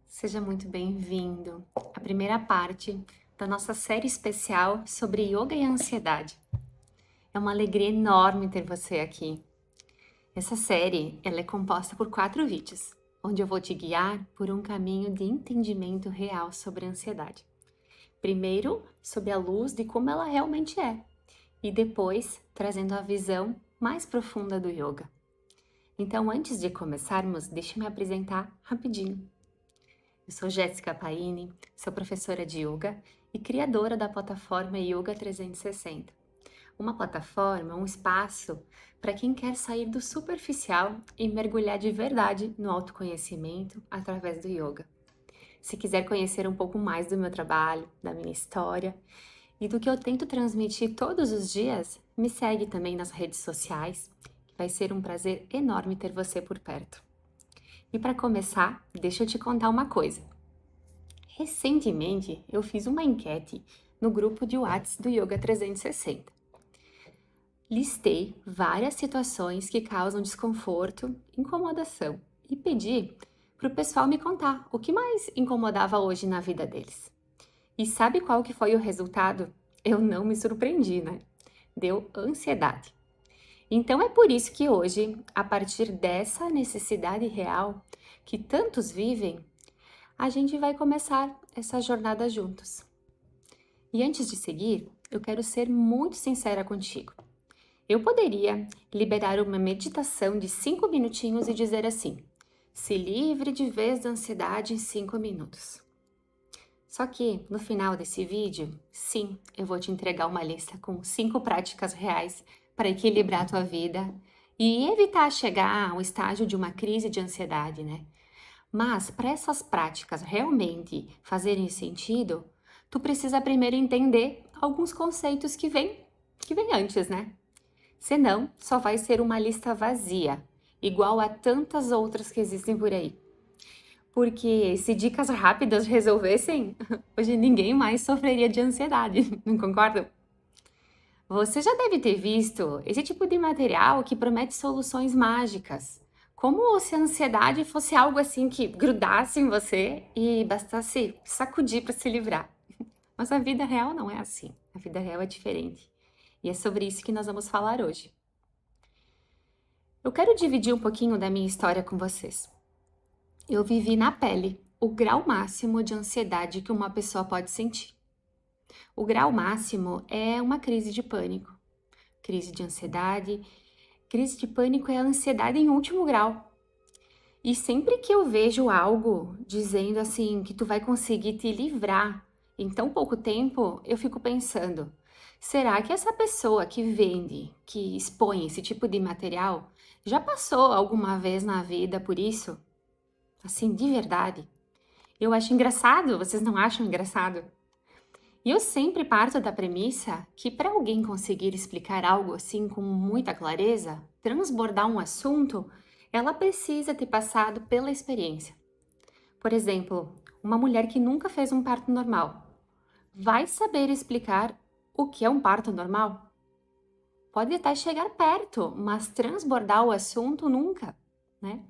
Seja muito bem-vindo à primeira parte da nossa série especial sobre yoga e ansiedade. É uma alegria enorme ter você aqui. Essa série ela é composta por 4 vídeos, onde eu vou te guiar por um caminho de entendimento real sobre a ansiedade. Primeiro, sob a luz de como ela realmente é, e depois trazendo a visão mais profunda do yoga. Então, antes de começarmos, deixa eu me apresentar rapidinho. Eu sou Jéssica Paini, sou professora de yoga e criadora da plataforma Yoga 360. Uma plataforma, um espaço para quem quer sair do superficial e mergulhar de verdade no autoconhecimento através do yoga. Se quiser conhecer um pouco mais do meu trabalho, da minha história e do que eu tento transmitir todos os dias, me segue também nas redes sociais, que vai ser um prazer enorme ter você por perto. E para começar, deixa eu te contar uma coisa. Recentemente, eu fiz uma enquete no grupo de WhatsApp do Yoga 360. Listei várias situações que causam desconforto, incomodação e pedi para o pessoal me contar o que mais incomodava hoje na vida deles. E sabe qual que foi o resultado? Eu não me surpreendi, né? Deu ansiedade. Então é por isso que hoje, a partir dessa necessidade real que tantos vivem, a gente vai começar essa jornada juntos. E antes de seguir, eu quero ser muito sincera contigo. Eu poderia liberar uma meditação de 5 minutinhos e dizer assim: se livre de vez da ansiedade em 5 minutos. Só que no final desse vídeo, sim, eu vou te entregar uma lista com 5 práticas reais para equilibrar a tua vida e evitar chegar ao estágio de uma crise de ansiedade, né? Mas para essas práticas realmente fazerem sentido, tu precisa primeiro entender alguns conceitos que vêm antes, né? Senão, só vai ser uma lista vazia, igual a tantas outras que existem por aí. Porque se dicas rápidas resolvessem, hoje ninguém mais sofreria de ansiedade, não concordam? Você já deve ter visto esse tipo de material que promete soluções mágicas, como se a ansiedade fosse algo assim que grudasse em você e bastasse sacudir para se livrar. Mas a vida real não é assim, a vida real é diferente. E é sobre isso que nós vamos falar hoje. Eu quero dividir um pouquinho da minha história com vocês. Eu vivi na pele o grau máximo de ansiedade que uma pessoa pode sentir. O grau máximo é uma crise de pânico, crise de ansiedade. Crise de pânico é a ansiedade em último grau. E sempre que eu vejo algo dizendo assim que tu vai conseguir te livrar em tão pouco tempo, eu fico pensando, será que essa pessoa que vende, que expõe esse tipo de material, já passou alguma vez na vida por isso? Assim, de verdade. Eu acho engraçado, vocês não acham engraçado? E eu sempre parto da premissa que para alguém conseguir explicar algo assim com muita clareza, transbordar um assunto, ela precisa ter passado pela experiência. Por exemplo, uma mulher que nunca fez um parto normal, vai saber explicar o que é um parto normal? Pode até chegar perto, mas transbordar o assunto nunca, né?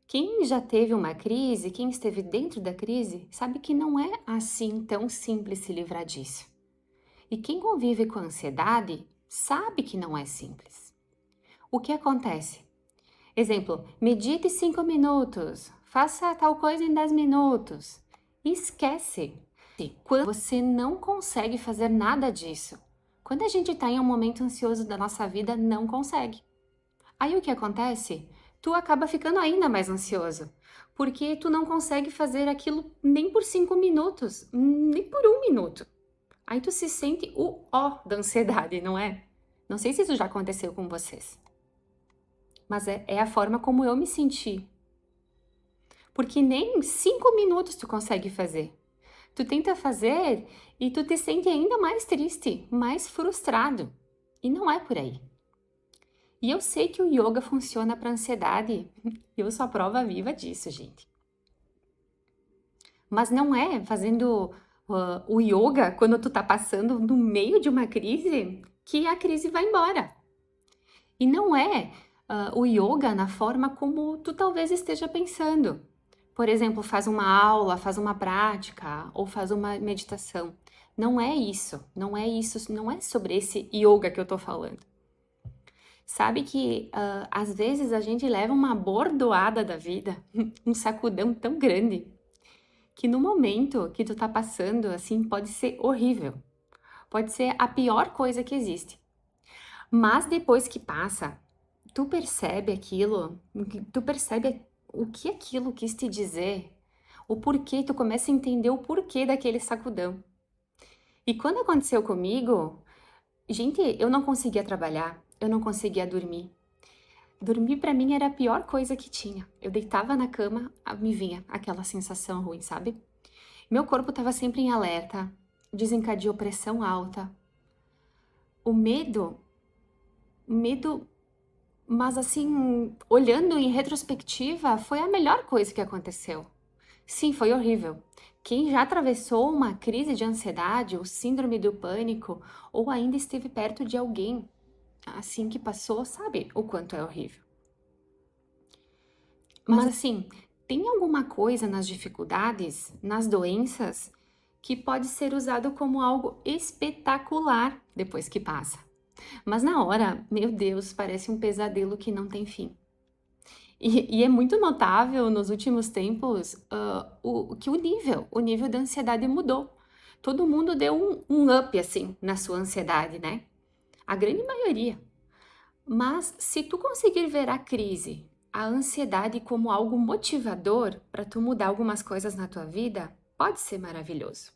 Quem já teve uma crise, quem esteve dentro da crise, sabe que não é assim tão simples se livrar disso. E quem convive com ansiedade sabe que não é simples. O que acontece? Exemplo, medite 5 minutos, faça tal coisa em 10 minutos. Esquece. Quando você não consegue fazer nada disso, quando a gente está em um momento ansioso da nossa vida, não consegue. Aí o que acontece? Tu acaba ficando ainda mais ansioso, porque tu não consegue fazer aquilo nem por 5 minutos, nem por 1 minuto. Aí tu se sente o ó da ansiedade, não é? Não sei se isso já aconteceu com vocês, mas é a forma como eu me senti. Porque nem 5 minutos tu consegue fazer. Tu tenta fazer e tu te sente ainda mais triste, mais frustrado. E não é por aí. E eu sei que o yoga funciona para ansiedade. Eu sou a prova viva disso, gente. Mas não é fazendo o yoga quando tu tá passando no meio de uma crise que a crise vai embora. E não é o yoga na forma como tu talvez esteja pensando. Por exemplo, faz uma aula, faz uma prática ou faz uma meditação. Não é isso, não é isso, não é sobre esse yoga que eu tô falando. Sabe que às vezes a gente leva uma bordoada da vida, um sacudão tão grande, que no momento que tu tá passando, assim, pode ser horrível. Pode ser a pior coisa que existe. Mas depois que passa, tu percebe aquilo, tu percebe o que aquilo quis te dizer, o porquê, tu começa a entender o porquê daquele sacudão. E quando aconteceu comigo, gente, eu não conseguia trabalhar, eu não conseguia dormir. Dormir pra mim era a pior coisa que tinha. Eu deitava na cama, me vinha aquela sensação ruim, sabe? Meu corpo estava sempre em alerta, desencadeou pressão alta. O medo, mas assim, olhando em retrospectiva, foi a melhor coisa que aconteceu. Sim, foi horrível. Quem já atravessou uma crise de ansiedade, ou síndrome do pânico, ou ainda esteve perto de alguém assim que passou, sabe o quanto é horrível. Mas assim, tem alguma coisa nas dificuldades, nas doenças, que pode ser usado como algo espetacular depois que passa. Mas na hora, meu Deus, parece um pesadelo que não tem fim. E é muito notável nos últimos tempos que o nível da ansiedade mudou. Todo mundo deu um up assim na sua ansiedade, né? A grande maioria. Mas se tu conseguir ver a crise, a ansiedade como algo motivador para tu mudar algumas coisas na tua vida, pode ser maravilhoso.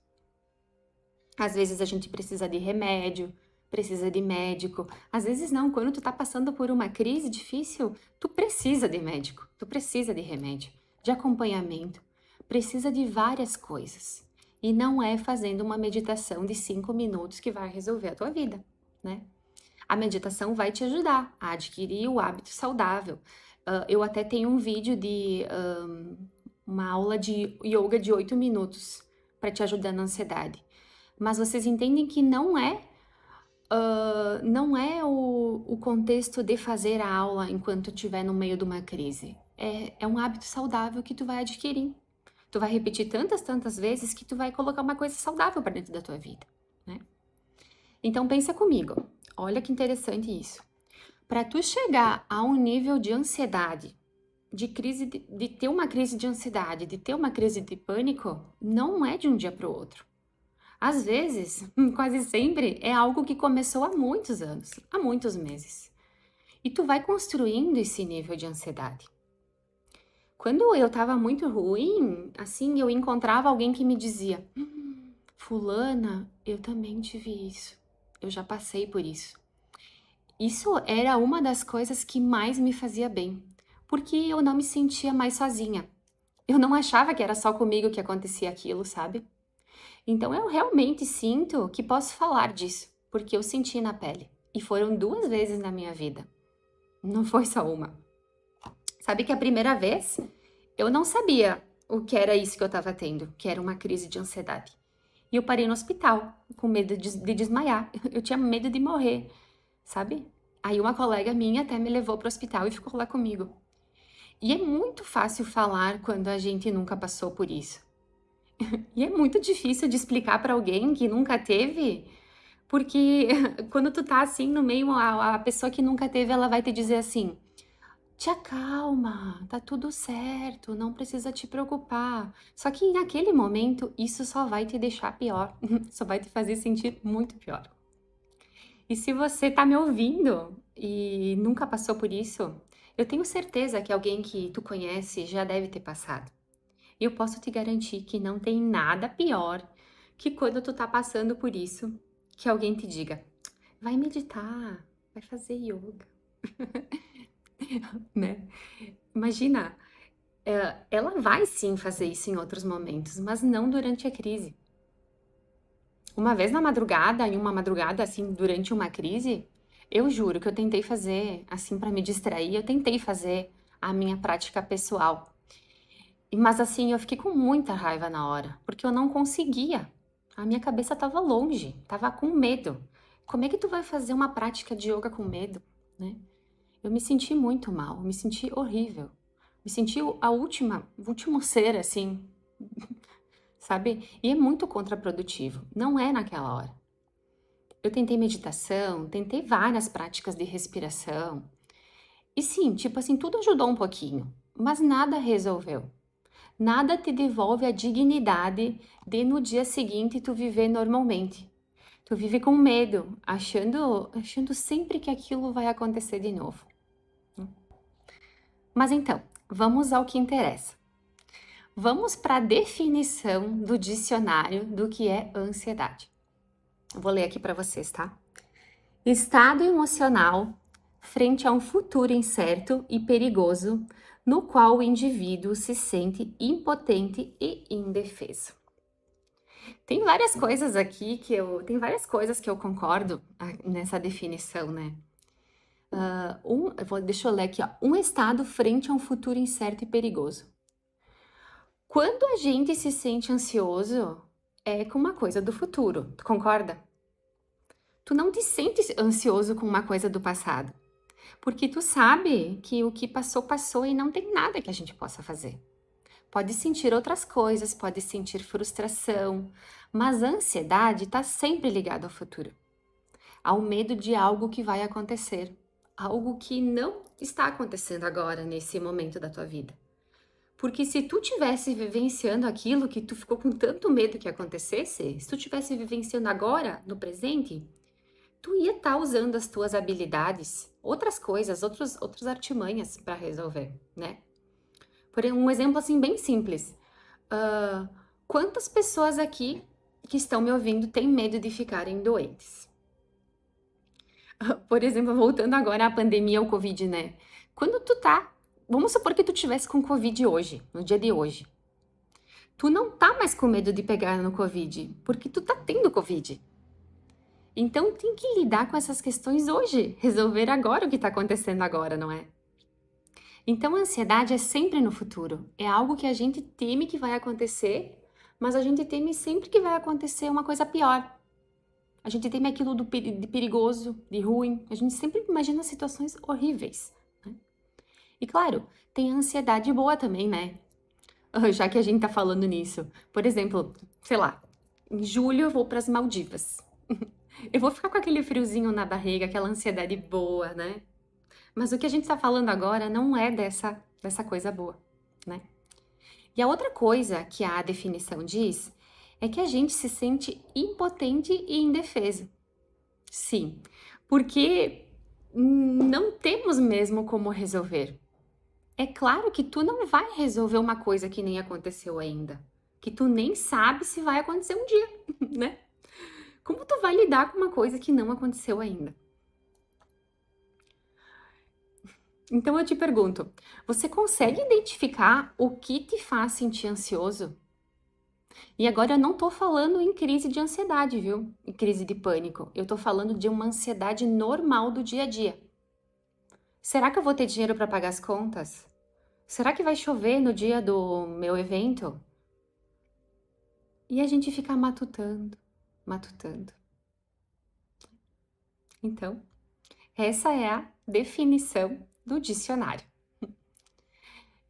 Às vezes a gente precisa de remédio, precisa de médico. Às vezes não, quando tu tá passando por uma crise difícil, tu precisa de médico, tu precisa de remédio, de acompanhamento, precisa de várias coisas. E não é fazendo uma meditação de 5 minutos que vai resolver a tua vida, né? A meditação vai te ajudar a adquirir o hábito saudável. Eu até tenho um vídeo de uma aula de yoga de 8 minutos para te ajudar na ansiedade. Mas vocês entendem que não é o contexto de fazer a aula enquanto estiver no meio de uma crise. É um hábito saudável que tu vai adquirir. Tu vai repetir tantas vezes que tu vai colocar uma coisa saudável para dentro da tua vida, né? Então pensa comigo. Olha que interessante isso. Para tu chegar a um nível de ansiedade, de crise, de ter uma crise de ansiedade, de ter uma crise de pânico, não é de um dia para o outro. Às vezes, quase sempre, é algo que começou há muitos anos, há muitos meses. E tu vai construindo esse nível de ansiedade. Quando eu estava muito ruim, assim, eu encontrava alguém que me dizia: Fulana, eu também tive isso. Eu já passei por isso. Isso era uma das coisas que mais me fazia bem, porque eu não me sentia mais sozinha. Eu não achava que era só comigo que acontecia aquilo, sabe? Então eu realmente sinto que posso falar disso, porque eu senti na pele. E foram 2 vezes na minha vida. Não foi só uma. Sabe que a primeira vez eu não sabia o que era isso que eu estava tendo, que era uma crise de ansiedade. E eu parei no hospital, com medo de desmaiar. Eu tinha medo de morrer, sabe? Aí uma colega minha até me levou para o hospital e ficou lá comigo. E é muito fácil falar quando a gente nunca passou por isso. E é muito difícil de explicar para alguém que nunca teve, porque quando tu tá assim no meio, a pessoa que nunca teve, ela vai te dizer assim: te acalma, tá tudo certo, não precisa te preocupar. Só que naquele momento, isso só vai te deixar pior, só vai te fazer sentir muito pior. E se você tá me ouvindo e nunca passou por isso, eu tenho certeza que alguém que tu conhece já deve ter passado. E eu posso te garantir que não tem nada pior que quando tu tá passando por isso, que alguém te diga: vai meditar, vai fazer yoga, né? Imagina, ela vai sim fazer isso em outros momentos, mas não durante a crise. Uma vez na madrugada, em uma madrugada assim, durante uma crise, eu juro que eu tentei fazer, assim, para me distrair, eu tentei fazer a minha prática pessoal. Mas assim, eu fiquei com muita raiva na hora, porque eu não conseguia. A minha cabeça estava longe, estava com medo. Como é que tu vai fazer uma prática de yoga com medo, né? Eu me senti muito mal, me senti horrível. Me senti o último ser, assim, sabe? E é muito contraprodutivo. Não é naquela hora. Eu tentei meditação, tentei várias práticas de respiração. E sim, tipo assim, tudo ajudou um pouquinho, mas nada resolveu. Nada te devolve a dignidade de no dia seguinte tu viver normalmente. Tu vive com medo, achando sempre que aquilo vai acontecer de novo. Mas então, vamos ao que interessa. Vamos para a definição do dicionário do que é ansiedade. Eu vou ler aqui para vocês, tá? Estado emocional frente a um futuro incerto e perigoso, no qual o indivíduo se sente impotente e indefeso. Tem várias coisas aqui tem várias coisas que eu concordo nessa definição, né? Deixa eu ler aqui, ó. Um estado frente a um futuro incerto e perigoso. Quando a gente se sente ansioso, é com uma coisa do futuro, tu concorda? Tu não te sente ansioso com uma coisa do passado, porque tu sabe que o que passou, passou e não tem nada que a gente possa fazer. Pode sentir outras coisas, pode sentir frustração, mas a ansiedade está sempre ligada ao futuro, ao medo de algo que vai acontecer, algo que não está acontecendo agora, nesse momento da tua vida. Porque se tu tivesse vivenciando aquilo que tu ficou com tanto medo que acontecesse, se tu tivesse vivenciando agora, no presente, tu ia estar usando as tuas habilidades, outras coisas, outros artimanhas para resolver, né? Por um exemplo assim bem simples. Quantas pessoas aqui que estão me ouvindo têm medo de ficarem doentes? Por exemplo, voltando agora à pandemia, ao Covid, né? Quando vamos supor que tu tivesse com Covid hoje, no dia de hoje. Tu não tá mais com medo de pegar no Covid, porque tu tá tendo Covid. Então tem que lidar com essas questões hoje, resolver agora o que tá acontecendo agora, não é? Então a ansiedade é sempre no futuro, é algo que a gente teme que vai acontecer, mas a gente teme sempre que vai acontecer uma coisa pior. A gente teme aquilo de perigoso, de ruim, a gente sempre imagina situações horríveis, né? E claro, tem a ansiedade boa também, né? Já que a gente tá falando nisso. Por exemplo, sei lá, em julho eu vou para as Maldivas. Eu vou ficar com aquele friozinho na barriga, aquela ansiedade boa, né? Mas o que a gente tá falando agora não é dessa coisa boa, né? E a outra coisa que a definição diz é que a gente se sente impotente e indefeso. Sim, porque não temos mesmo como resolver. É claro que tu não vai resolver uma coisa que nem aconteceu ainda, que tu nem sabe se vai acontecer um dia, né? Como tu vai lidar com uma coisa que não aconteceu ainda? Então eu te pergunto, você consegue identificar o que te faz sentir ansioso? E agora eu não tô falando em crise de ansiedade, viu? Em crise de pânico. Eu tô falando de uma ansiedade normal do dia a dia. Será que eu vou ter dinheiro para pagar as contas? Será que vai chover no dia do meu evento? E a gente fica matutando, matutando. Então, essa é a definição do dicionário.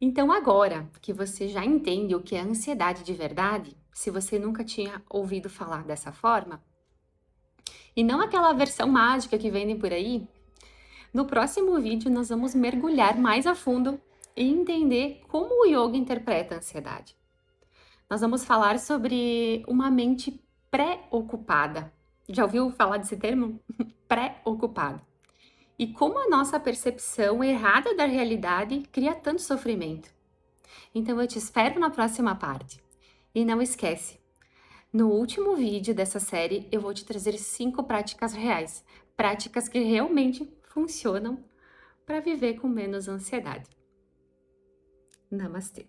Então, agora que você já entende o que é ansiedade de verdade, se você nunca tinha ouvido falar dessa forma, e não aquela versão mágica que vendem por aí, no próximo vídeo nós vamos mergulhar mais a fundo e entender como o yoga interpreta a ansiedade. Nós vamos falar sobre uma mente pré-ocupada. Já ouviu falar desse termo? Pré-ocupada. E como a nossa percepção errada da realidade cria tanto sofrimento. Então eu te espero na próxima parte. E não esquece, no último vídeo dessa série eu vou te trazer 5 práticas reais, práticas que realmente funcionam para viver com menos ansiedade. Namastê!